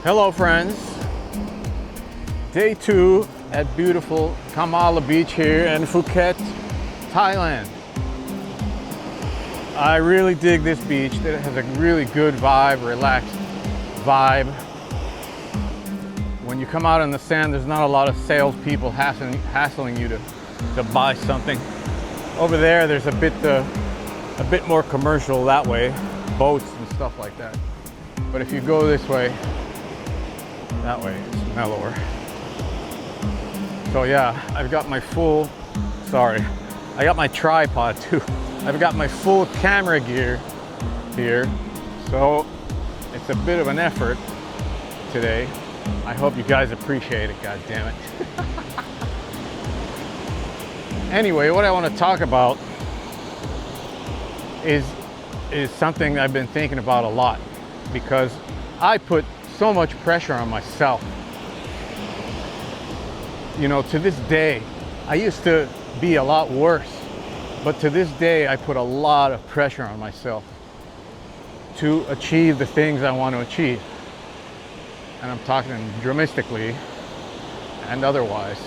Hello friends, day 2 at beautiful Kamala Beach here in Phuket, Thailand. I really dig this beach. It has a really good vibe, relaxed vibe. When you come out in the sand, there's not a lot of salespeople hassling you to buy something. Over there, there's a bit more commercial that way, boats and stuff like that. But if you go this way, that way, it's mellower. So yeah, I've got my I got my tripod too. I've got my full camera gear here. So it's a bit of an effort today. I hope you guys appreciate it, god damn it. Anyway, what I want to talk about is something I've been thinking about a lot, because I put so much pressure on myself. You know, to this day, I used to be a lot worse, but to this day, I put a lot of pressure on myself to achieve the things I want to achieve. And I'm talking dramatically and otherwise.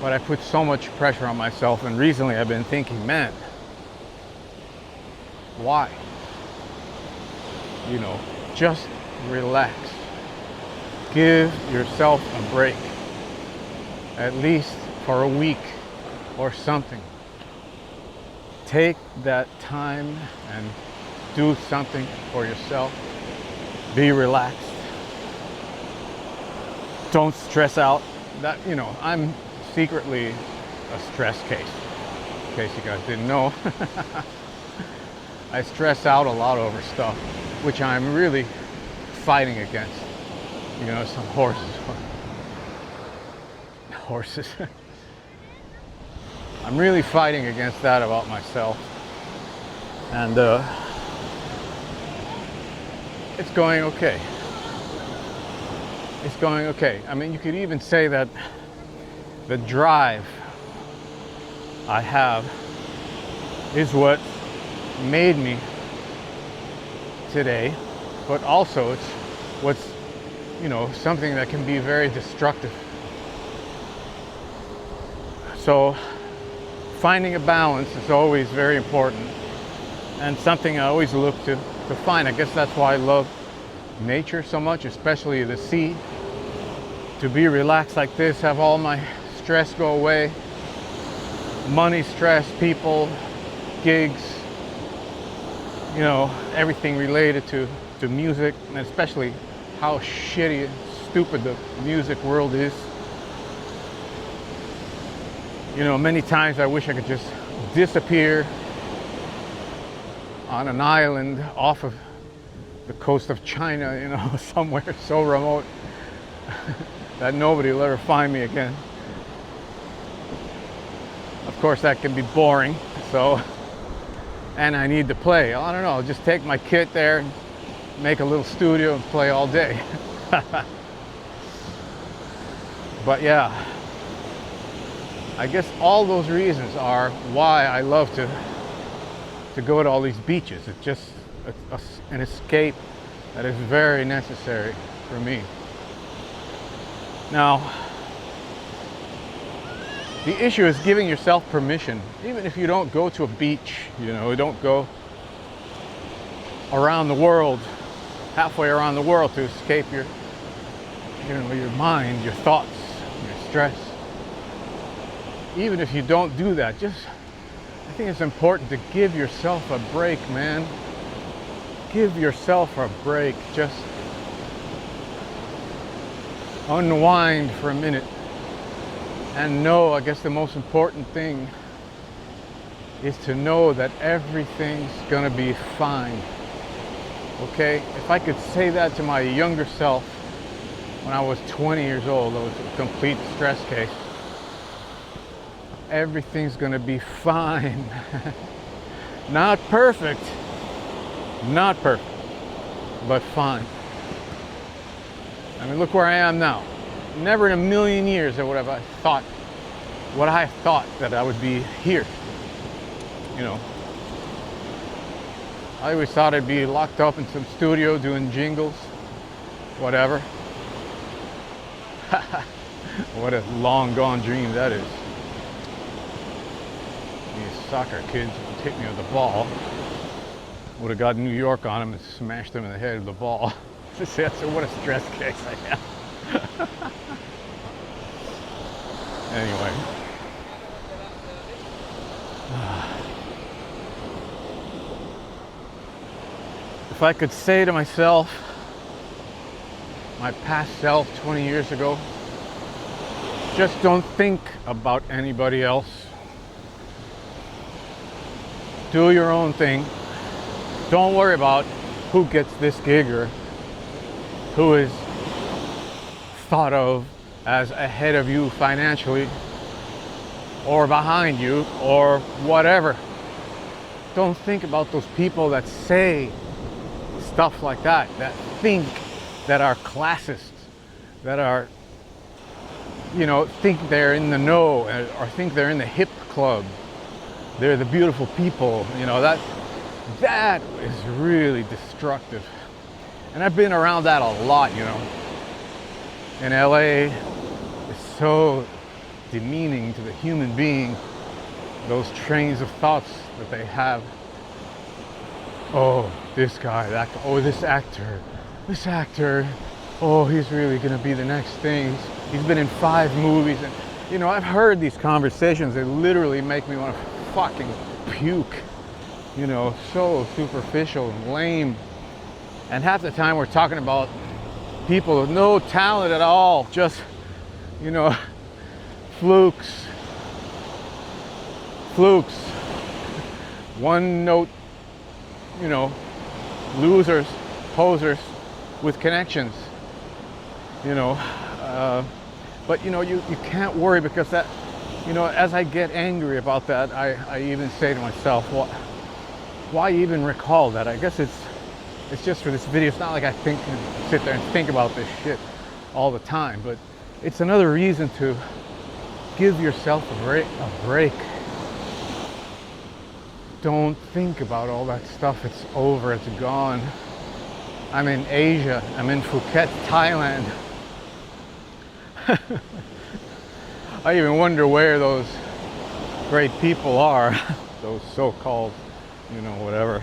But I put so much pressure on myself, and recently I've been thinking, man, why? You know, just relax. Give yourself a break, at least for a week or something. Take that time and do something for yourself. Be relaxed. Don't stress out. That, you know, I'm secretly a stress case, in case you guys didn't know. I stress out a lot over stuff, which I'm really fighting against. You know, some horses. I'm really fighting against that about myself. And it's going okay. It's going okay. I mean, you could even say that the drive I have is what made me today, but also it's what's, you know, something that can be very destructive. So finding a balance is always very important, and something I always look to find. I guess that's why I love nature so much, especially the sea. To be relaxed like this, have all my stress go away, money, stress, people, gigs, you know, everything related to music, and especially how shitty and stupid the music world is. You know, many times I wish I could just disappear on an island off of the coast of China, you know, somewhere so remote that nobody will ever find me again. Of course, that can be boring, so, and I need to play. I don't know, I'll just take my kit there, make a little studio and play all day. But yeah, I guess all those reasons are why I love to go to all these beaches. It's just an escape that is very necessary for me. Now, the issue is giving yourself permission. Even if you don't go to a beach, you know, don't go around the world, halfway around the world to escape your mind, your thoughts, your stress. Even if you don't do that, I think it's important to give yourself a break, man. Give yourself a break. Just unwind for a minute. And know, I guess the most important thing is to know that everything's gonna be fine. Okay? If I could say that to my younger self when I was 20 years old, I was a complete stress case. Everything's gonna be fine. Not perfect, but fine. I mean, look where I am now. Never in a million years would I thought that I would be here. You know, I always thought I'd be locked up in some studio doing jingles, whatever. What a long gone dream that is. These soccer kids hit me with the ball. Would have got New York on him and smashed him in the head with the ball. So what a stress case I am. Anyway. If I could say to myself, my past self 20 years ago, just don't think about anybody else. Do your own thing. Don't worry about who gets this gig or who is thought of as ahead of you financially or behind you or whatever. Don't think about those people that say stuff like that, that think that are classists, that are, think they're in the know or think they're in the hip club. They're the beautiful people, that is really destructive. And I've been around that a lot, In LA, it's so demeaning to the human being, those trains of thoughts that they have. Oh, this guy, that guy, oh, this actor, oh, he's really gonna be the next thing. He's been in 5 movies, and I've heard these conversations. They literally make me want to fucking puke. So superficial and lame. And half the time we're talking about people with no talent at all, just, flukes. One note, losers, posers with connections, but you can't worry, because that, as I get angry about that, I even say to myself, well, why even recall that? I guess it's just for this video. It's not like I sit there and think about this shit all the time, but it's another reason to give yourself a break. Don't think about all that stuff. It's over, it's gone. I'm in Asia, I'm in Phuket, Thailand. I even wonder where those great people are, those so-called, whatever.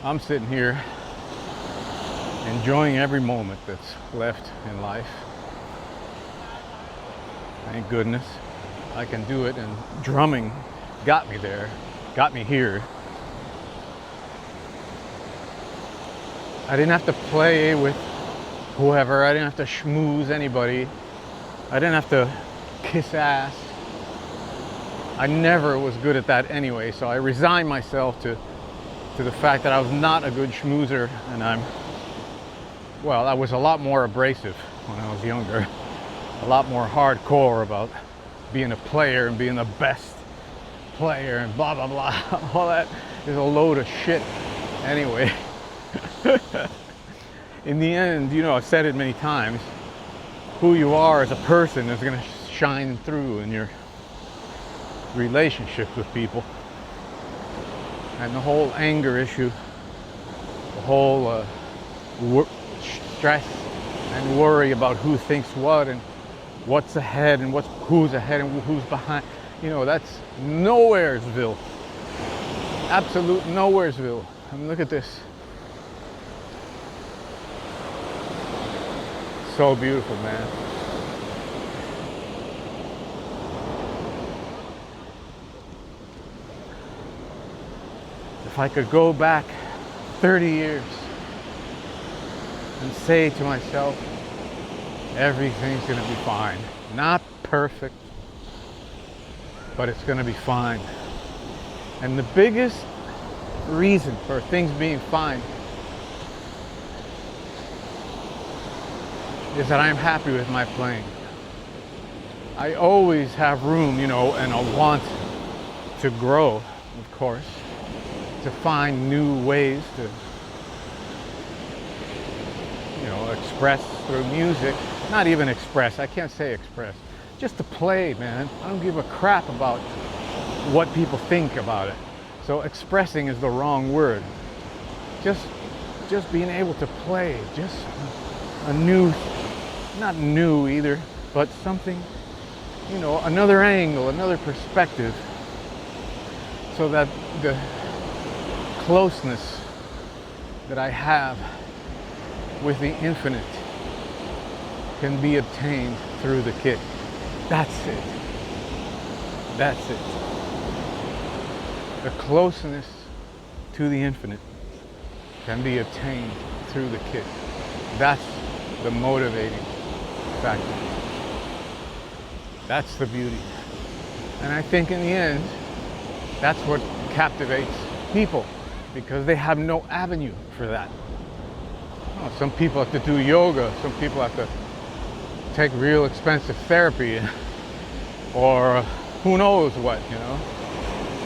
I'm sitting here enjoying every moment that's left in life. Thank goodness I can do it, and drumming got me there, got me here. I didn't have to play with whoever, I didn't have to schmooze anybody, I didn't have to kiss ass. I never was good at that anyway, so I resigned myself to the fact that I was not a good schmoozer, and I was a lot more abrasive when I was younger, a lot more hardcore about being a player and being the best player and blah blah blah. All that is a load of shit anyway. In the end, I've said it many times, who you are as a person is going to shine through in your relationships with people. And the whole anger issue, the whole stress and worry about who thinks what and what's ahead and who's ahead and who's behind, that's nowheresville. Absolute nowheresville. I mean, look at this. So beautiful, man. If I could go back 30 years and say to myself, everything's gonna be fine. Not perfect, but it's gonna be fine. And the biggest reason for things being fine is that I'm happy with my playing. I always have room, and a want to grow, of course, to find new ways to, express through music. Not even express, I can't say express. Just to play, man. I don't give a crap about what people think about it. So expressing is the wrong word. Just just being able to play, just a new, not new either, but something, you know, another angle, another perspective, so that the closeness that I have with the infinite can be obtained through the kit. That's it. That's it. The closeness to the infinite can be obtained through the kit. That's the motivating factor. That's the beauty. And I think in the end, that's what captivates people, because they have no avenue for that. You know, some people have to do yoga, some people have to take real expensive therapy, or who knows what, you know.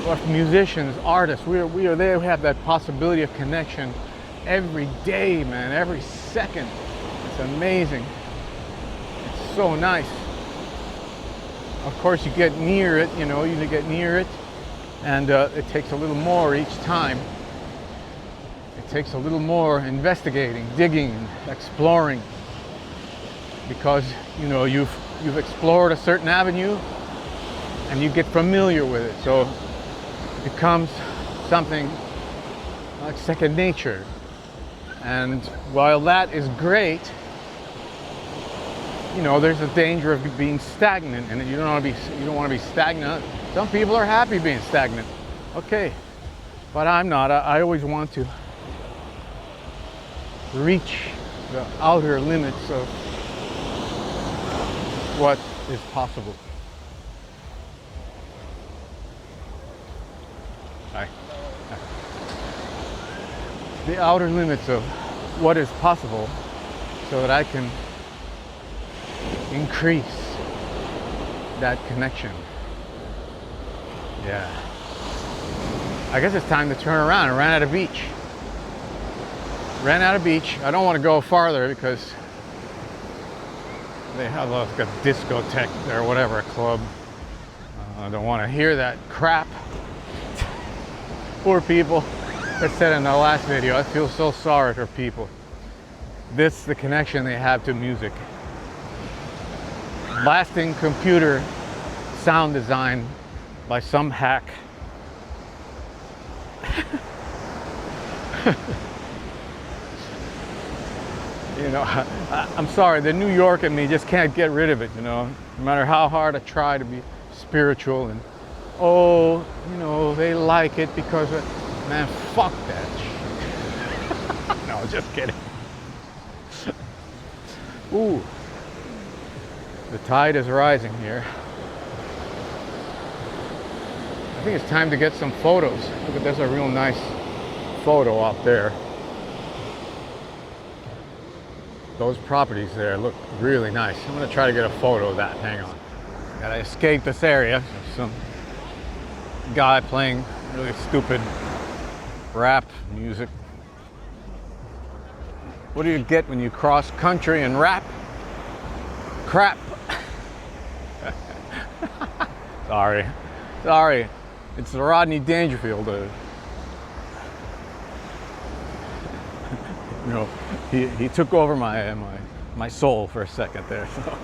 But musicians, artists, we are there, we have that possibility of connection every day, man, every second. It's amazing. It's so nice. Of course, you get near it, you know, you get near it, and it takes a little more each time. It takes a little more investigating, digging, exploring, because, you know, you've explored a certain avenue and you get familiar with it, so it becomes something like second nature. And while that is great, you know, there's a danger of being stagnant, and you don't want to be stagnant. Some people are happy being stagnant, okay, but I'm not. I always want to reach the outer limits of what is possible. Hi. The outer limits of what is possible, so that I can increase that connection. Yeah. I guess it's time to turn around. I ran out of beach. I don't want to go farther because they have like a discotheque or whatever, a club. I don't want to hear that crap. Poor people. I said in the last video, I feel so sorry for people. This is the connection they have to music. Blasting computer sound design by some hack. You know, I'm sorry, the New York in me just can't get rid of it, you know. No matter how hard I try to be spiritual and, oh, you know, they like it because of, man, fuck that shit. No, just kidding. Ooh. The tide is rising here. I think it's time to get some photos. Look at, there's a real nice photo out there. Those properties there look really nice. I'm gonna try to get a photo of that. Hang on. Gotta escape this area. There's some guy playing really stupid rap music. What do you get when you cross country and rap? Crap. Sorry. It's the Rodney Dangerfield. You know, he took over my soul for a second there. So.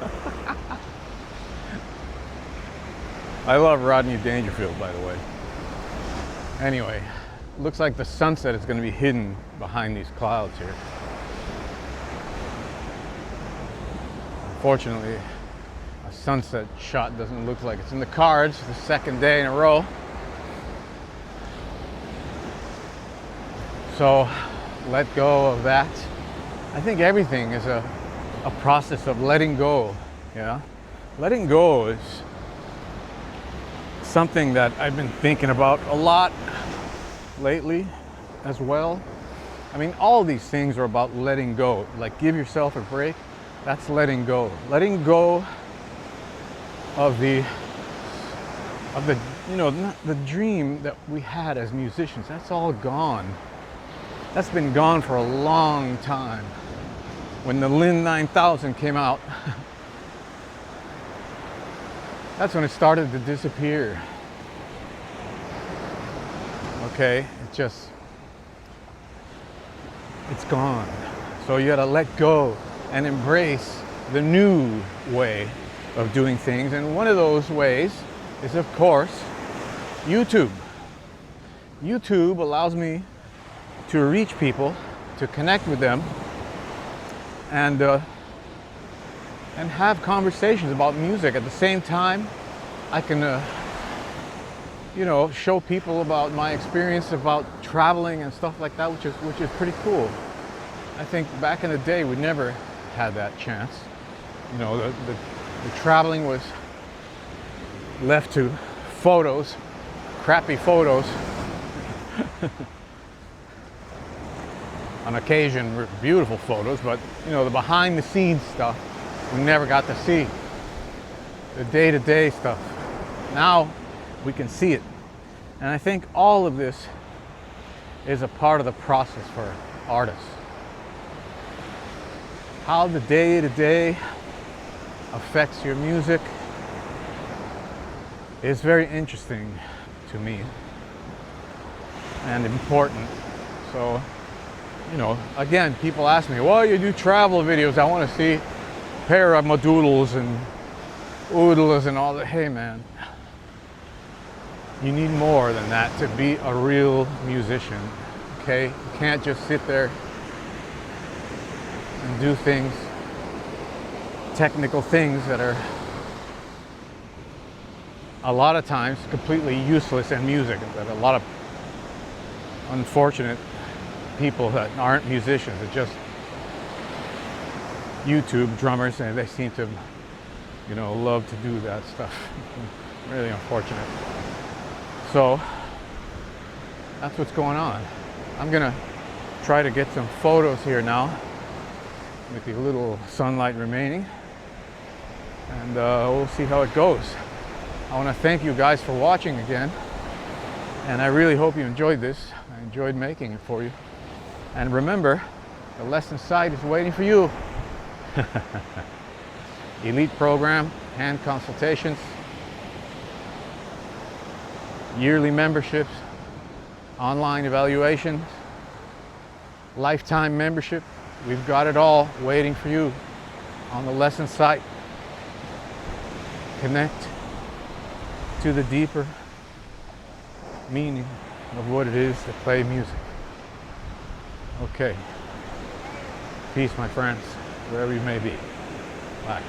I love Rodney Dangerfield, by the way. Anyway, looks like the sunset is going to be hidden behind these clouds here. Unfortunately, a sunset shot doesn't look like it's in the cards the second day in a row. So let go of that. I think everything is a process of letting go. Yeah, letting go is something that I've been thinking about a lot lately as well. I mean, all these things are about letting go. Like, give yourself a break. That's letting go. Letting go of the you know, the dream that we had as musicians. That's all gone. That's been gone for a long time. When the Lin 9000 came out, that's when it started to disappear. Okay, it just, it's gone. So you gotta let go and embrace the new way of doing things. And one of those ways is, of course, YouTube. YouTube allows me to reach people, to connect with them, and have conversations about music. At the same time, I can show people about my experience about traveling and stuff like that, which is pretty cool. I think back in the day we never had that chance. The traveling was left to photos, crappy photos. On occasion, beautiful photos, but the behind the scenes stuff we never got to see. The day-to-day stuff. Now we can see it. And I think all of this is a part of the process for artists. How the day-to-day affects your music is very interesting to me and important. So, again, people ask me, well, you do travel videos. I want to see paramadoodles and oodles and all that. Hey, man, you need more than that to be a real musician, okay? You can't just sit there and do things, technical things that are a lot of times completely useless in music. That a lot of unfortunate people that aren't musicians, that just YouTube drummers, and they seem to, love to do that stuff. Really unfortunate. So that's what's going on. I'm gonna try to get some photos here now with the little sunlight remaining, and we'll see how it goes. I want to thank you guys for watching again, and I really hope you enjoyed this. I enjoyed making it for you. And remember, the lesson site is waiting for you. Elite program, hand consultations, yearly memberships, online evaluations, lifetime membership. We've got it all waiting for you on the lesson site. Connect to the deeper meaning of what it is to play music. Okay. Peace, my friends, wherever you may be. Bye.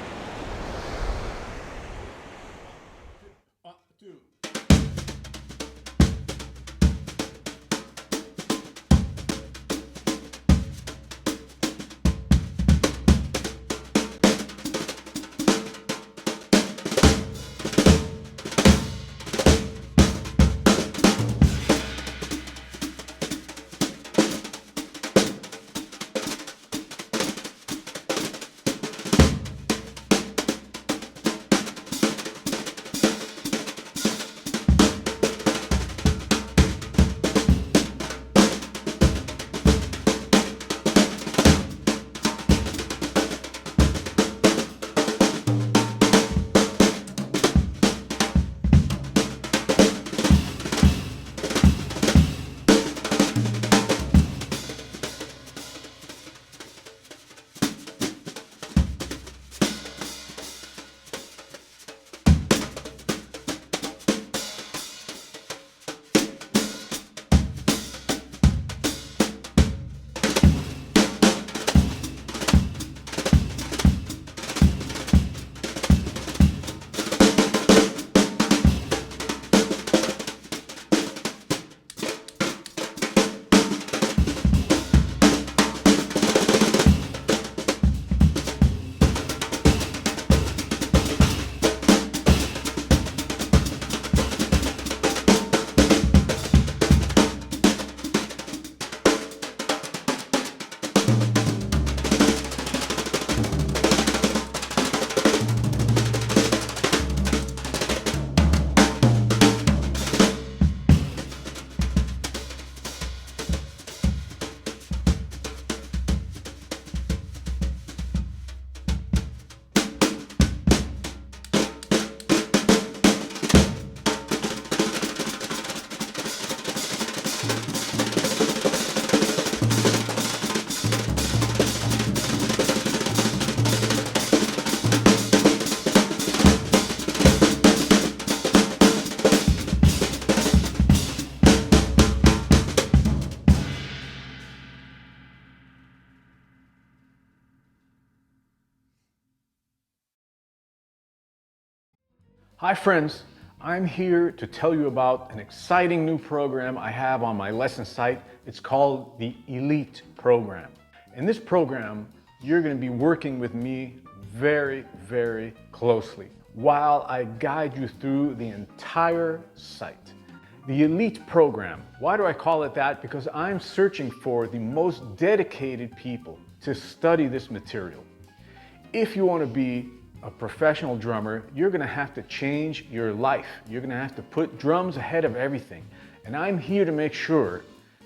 Hi friends, I'm here to tell you about an exciting new program I have on my lesson site. It's called the Elite Program. In this program, you're going to be working with me very, very closely while I guide you through the entire site. The Elite Program. Why do I call it that? Because I'm searching for the most dedicated people to study this material. If you want to be a professional drummer, you're going to have to change your life. You're going to have to put drums ahead of everything. And I'm here to make sure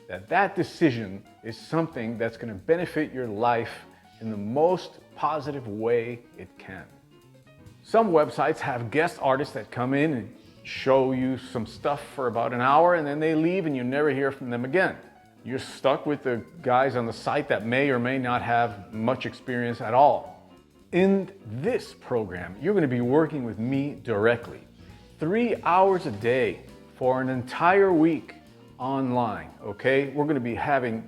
that that decision is something that's going to benefit your life in the most positive way it can. Some websites have guest artists that come in and show you some stuff for about an hour and then they leave and you never hear from them again. You're stuck with the guys on the site that may or may not have much experience at all. In this program, you're going to be working with me directly. 3 hours a day for an entire week online, okay? We're going to be having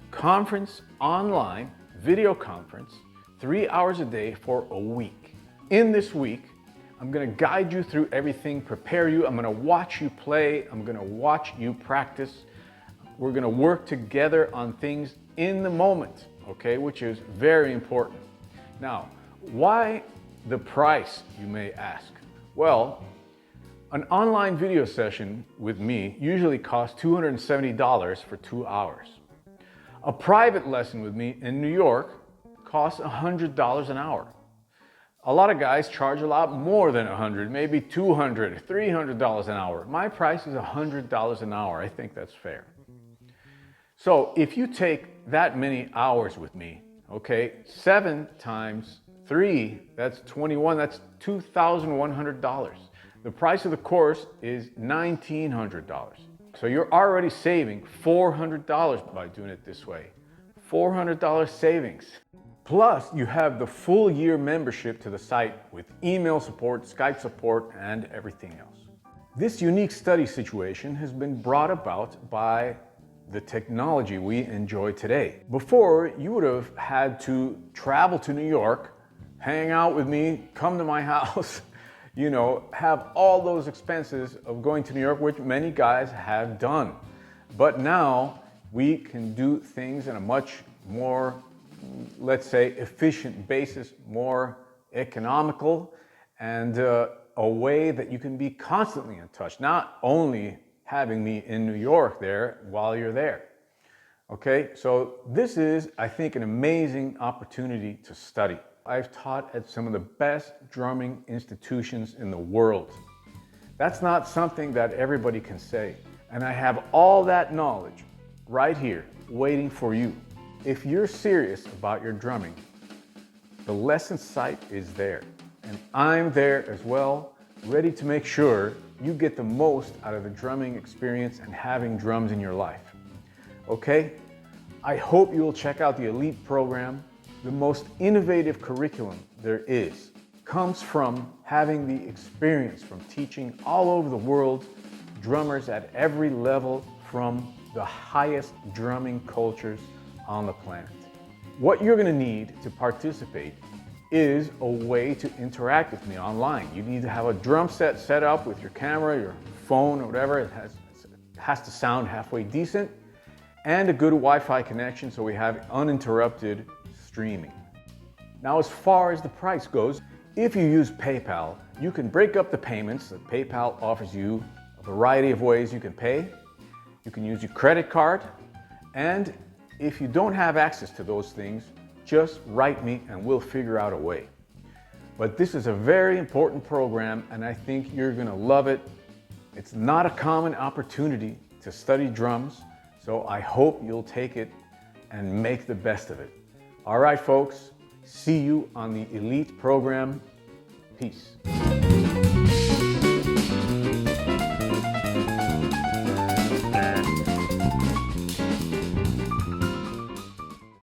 conference online, video conference, 3 hours a day for a week. In this week, I'm going to guide you through everything, prepare you. I'm going to watch you play. I'm going to watch you practice. We're going to work together on things in the moment, okay, which is very important. Now, why the price, you may ask? Well, an online video session with me usually costs $270 for 2 hours. A private lesson with me in New York costs $100 an hour. A lot of guys charge a lot more than $100, maybe $200, $300 an hour. My price is $100 an hour. I think that's fair. So if you take that many hours with me, okay, 7 times 3, that's 21, that's $2,100. The price of the course is $1,900. So you're already saving $400 by doing it this way. $400 savings. Plus, you have the full year membership to the site with email support, Skype support, and everything else. This unique study situation has been brought about by the technology we enjoy today. Before, you would have had to travel to New York, hang out with me, come to my house, you know, have all those expenses of going to New York, which many guys have done. But now we can do things in a much more, let's say, efficient basis, more economical, and a way that you can be constantly in touch, not only having me in New York there while you're there. Okay, so this is, I think, an amazing opportunity to study. I've taught at some of the best drumming institutions in the world. That's not something that everybody can say. And I have all that knowledge right here waiting for you. If you're serious about your drumming, the lesson site is there. And I'm there as well, ready to make sure you get the most out of the drumming experience and having drums in your life. Okay? I hope you will check out the Elite Program. The most innovative curriculum there is comes from having the experience from teaching all over the world, drummers at every level from the highest drumming cultures on the planet. What you're going to need to participate is a way to interact with me online. You need to have a drum set up with your camera, your phone, or whatever. It has to sound halfway decent, and a good Wi-Fi connection so we have uninterrupted streaming. Now, as far as the price goes, if you use PayPal, you can break up the payments. PayPal offers you a variety of ways you can pay. You can use your credit card, and if you don't have access to those things, just write me and we'll figure out a way. But this is a very important program and I think you're gonna love it. It's not a common opportunity to study drums, so I hope you'll take it and make the best of it. All right, folks, see you on the Elite Program. Peace.